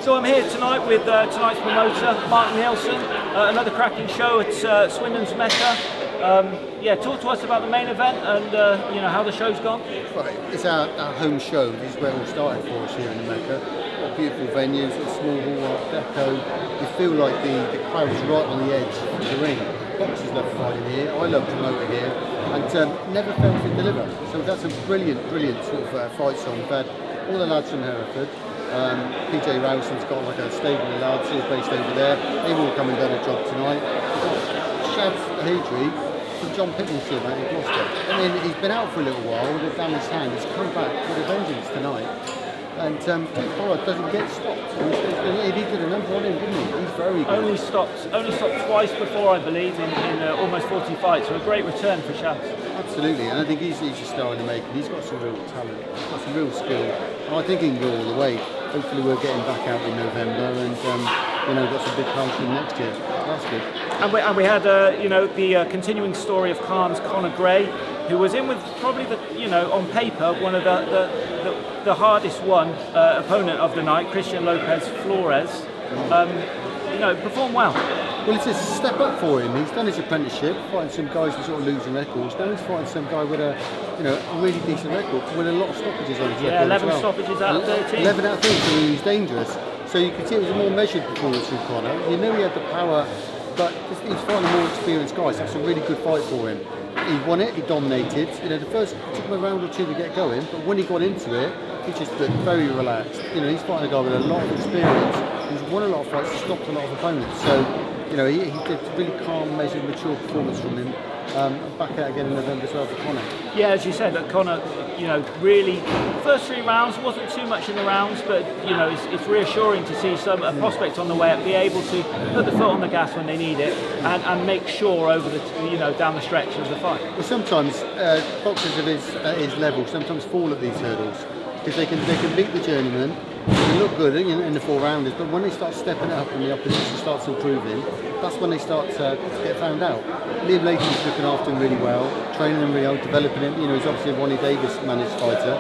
So I'm here tonight with tonight's promoter, Mark Neilson. Another cracking show at Swindon's Mecca. Talk to us about the main event and how the show's gone. Right, it's our home show. This is where it all started for us here in the Mecca. A beautiful venue, sort of small hall, art deco. You feel like the crowd's right on the edge of the ring. Boxers love fighting here. I love promoting here, and never failed to deliver. So we've had some brilliant sort of fights on. We've had all the lads from Hereford. PJ Rowson's got like a stable of lads who are based over there. They've all come and done a job tonight. Shad Hadri from John Pittman's team out in Gloucester. I mean, he's been out for a little while with a damaged hand. He's come back with a vengeance tonight. And Dick Pollard doesn't get stopped. He did a number on him, didn't he? He's very good. Only stopped twice before, I believe, in almost 40 fights. So a great return for Shad. Absolutely, and I think he's a star in the making. He's got some real talent, got some real skill, and I think he can go all the way. Hopefully we'll get him back out in November, and got some big plans for him next year. That's good. And we had the continuing story of Cairns' Conor Gray, who was in with probably on paper one of the hardest opponent of the night, Christian Lopez Flores. Performed well. Well, it's a step up for him. He's done his apprenticeship, fighting some guys with sort of losing records. Now he's fighting some guy with a really decent record, with a lot of stoppages on his record. 11 as well. stoppages out of 13. 11 out of 13, so he's dangerous. So you can see it was a more measured performance from Conor. You knew he had the power, but he's fighting more experienced guys. That's a really good fight for him. He won it, he dominated. The first took him a round or two to get going, but when he got into it, he just looked very relaxed. He's fighting a guy with a lot of experience. He's won a lot of fights, stopped a lot of opponents. So, he did a really calm, measured, mature performance from him. Back out again in November as well for Conor. Yeah, as you said, that Conor, really, first 3 rounds wasn't too much in the rounds, but it's reassuring to see a prospect on the way up be able to put the foot on the gas when they need it and make sure over the down the stretch of the fight. Well, sometimes boxers of his level sometimes fall at these hurdles because they can beat the journeyman. They look good in the 4 rounders, but when they start stepping up and the opposition starts improving, that's when they start to get found out. Liam Layton's looking after him really well, training him really well, developing him. He's obviously a Ronnie Davis managed fighter,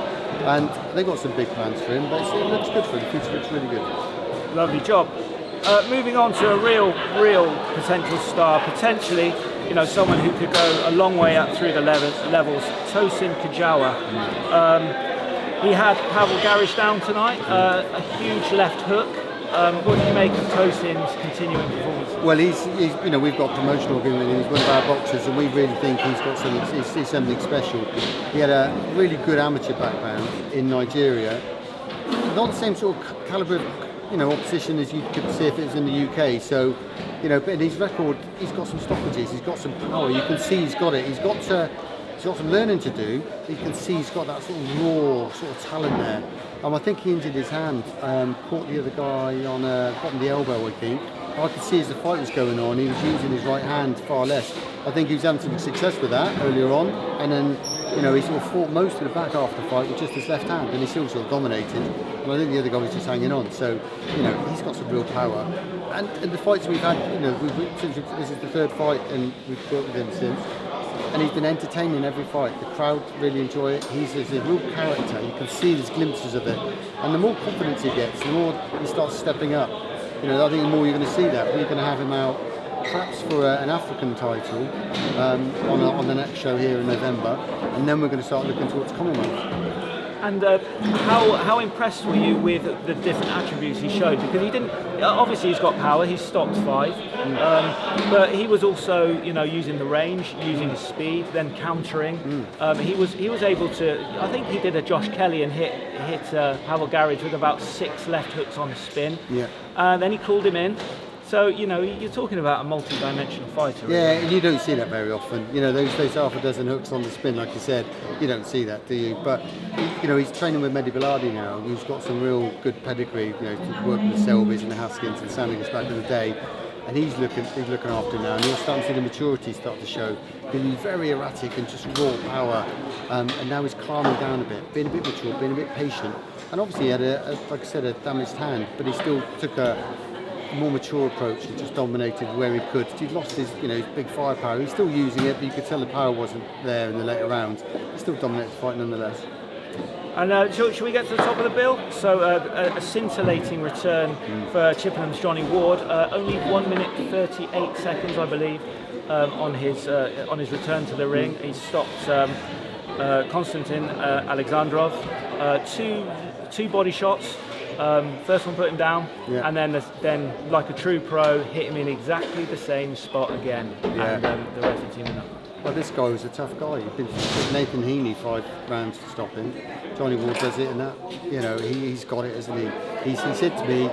and they've got some big plans for him, but it looks good for him. The future looks really good. Lovely job. Moving on to a real potential star, potentially someone who could go a long way up through the levels, Tosin Kajawa. He had Pavel Garish down tonight, a huge left hook. What do you make of Tosin's continuing performance? Well, he's we've got a promotional agreement with him. He's one of our boxers, and we really think he's got something special. He had a really good amateur background in Nigeria. Not the same sort of calibre of opposition as you could see if it was in the UK. So, but in his record, he's got some stoppages. He's got some power. You can see he's got it. He's got some learning to do. You can see he's got that sort of raw sort of talent there. I think he injured his hand, caught the other guy on bottom of the elbow, I think. I could see as the fight was going on, he was using his right hand far less. I think he was having some success with that earlier on, and then he sort of fought most of the back half of the fight with just his left hand, and he still sort of dominated. And I think the other guy was just hanging on. So he's got some real power. And the fights we've had, this is the 3rd fight, and we've worked with him since. And he's been entertaining every fight. The crowd really enjoy it. He's a real character. You can see there's glimpses of it. And the more confidence he gets, the more he starts stepping up. I think the more you're going to see that. We're going to have him out perhaps for an African title on the next show here in November. And then we're going to start looking towards Commonwealth. And how impressed were you with the different attributes he showed? Because he didn't. Obviously, he's got power. He's stopped 5, but he was also, using the range, using his speed, then countering. He was able to. I think he did a Josh Kelly and hit Pavel Garish with about 6 left hooks on spin. Yeah. Then he called him in. So, you're talking about a multi-dimensional fighter. Yeah, and you don't see that very often. Those half a dozen hooks on the spin, like you said, you don't see that, do you? But, he's training with Mehdi Biladi now, who's got some real good pedigree, to work with the Selby's and the Haskins and Sanders back in the day. And he's looking after him now, and you're starting to see the maturity start to show. Being very erratic and just raw power, and now he's calming down a bit, being a bit mature, being a bit patient. And obviously he had, like I said, a damaged hand, but he still took a more mature approach and just dominated where he could. He'd lost his big firepower. He's still using it, but you could tell the power wasn't there in the later rounds. He still dominated the fight nonetheless. And shall we get to the top of the bill? So a scintillating return for Chippenham's Johnny Ward. Only 1 minute 38 seconds, I believe, on his return to the ring. He stopped Konstantin Alexandrov. Two body shots. First one put him down, and then like a true pro, hit him in exactly the same spot again. And the referee team enough. Well, this guy was a tough guy. He'd been Nathan Heaney 5 rounds to stop him. Johnny Ward does it, and that, you know, he's got it, hasn't he? He said to me,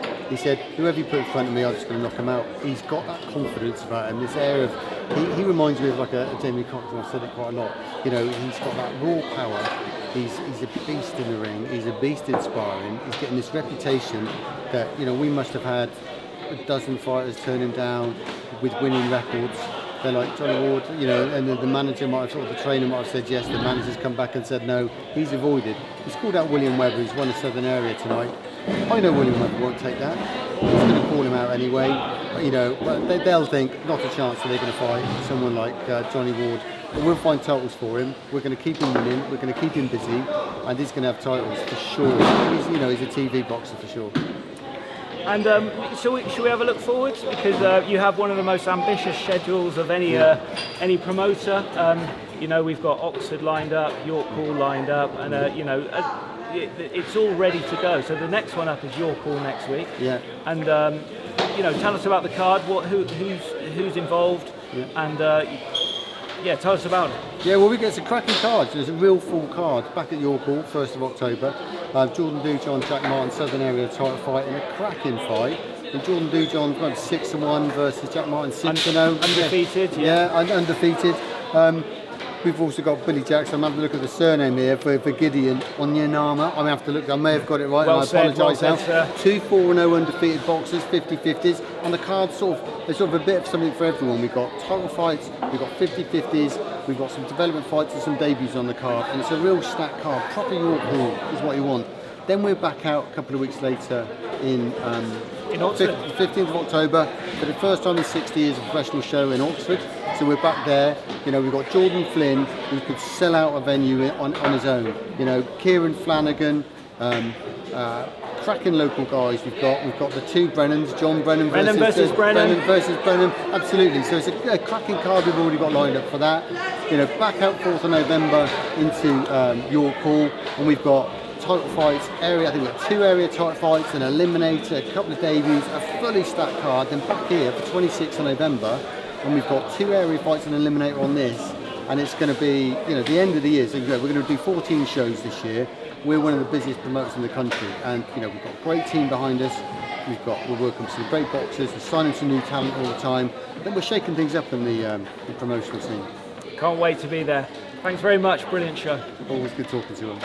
whoever you put in front of me, I'm just going to knock him out. He's got that confidence about him, this air of, he reminds me of like a Jamie Coxon. I've said it quite a lot. You know, he's got that raw power. He's a beast in the ring. He's a beast in sparring. He's getting this reputation that, you know, we must have had a dozen fighters turn him down with winning records. They're like Johnny Ward, you know, and the manager might have, sort of the trainer might have said yes, the manager's come back and said no. He's avoided. He's called out William Webber, who's won the Southern area tonight. I know William Webber won't take that. He's going to call him out anyway. You know, but they'll think not a chance that they're going to fight someone like Johnny Ward. But we'll find titles for him. We're going to keep him winning. We're going to keep him busy, and he's going to have titles for sure. He's a TV boxer for sure. And shall we have a look forward? Because you have one of the most ambitious schedules of any promoter. You know, we've got Oxford lined up, York Hall lined up, and it's all ready to go. So the next one up is York Hall next week. Yeah. And you know, tell us about the card. Who's involved? Yeah. Tell us about it. Yeah, well, we get some cracking cards. There's a real full card back at York Hall, 1st of October. Jordan Dujon, Jack Martin, Southern Area title fight in a cracking fight. And Jordan Dujon's got 6-1 versus Jack Martin 6-0. Undefeated. Undefeated. We've also got Billy Jackson. I'm having a look at the surname here for Gideon Onyanama. I may have to look. I may have got it right. Well and I apologise now. 2-4-0 undefeated boxers, 50-50s. On the card, there's sort of a bit of something for everyone. We've got title fights, we've got 50-50s, we've got some development fights and some debuts on the card. And it's a real stacked card. Proper York Hall is what you want. Then we're back out a couple of weeks later in Oxford. 15th of October for the first time in 60 years a professional show in Oxford. So we're back there. You know, we've got Jordan Flynn, who could sell out a venue on his own. You know, Kieran Flanagan, cracking local guys. We've got the two Brennans, John Brennan versus Brennan. Absolutely. So it's a cracking card we've already got lined up for that. You know, back out 4th of November into York Hall, and we've got title fights, I think we've got 2 area title fights, an eliminator, a couple of debuts, a fully stacked card. Then back here for 26th of November, and we've got 2 area fights and an eliminator on this, and it's going to be, you know, the end of the year. So we're going to do 14 shows this year. We're one of the busiest promoters in the country, and you know, we've got a great team behind us. We're working with some great boxers. We're signing some new talent all the time. I think we're shaking things up in the promotional scene. Can't wait to be there. Thanks very much. Brilliant show. Always good talking to you.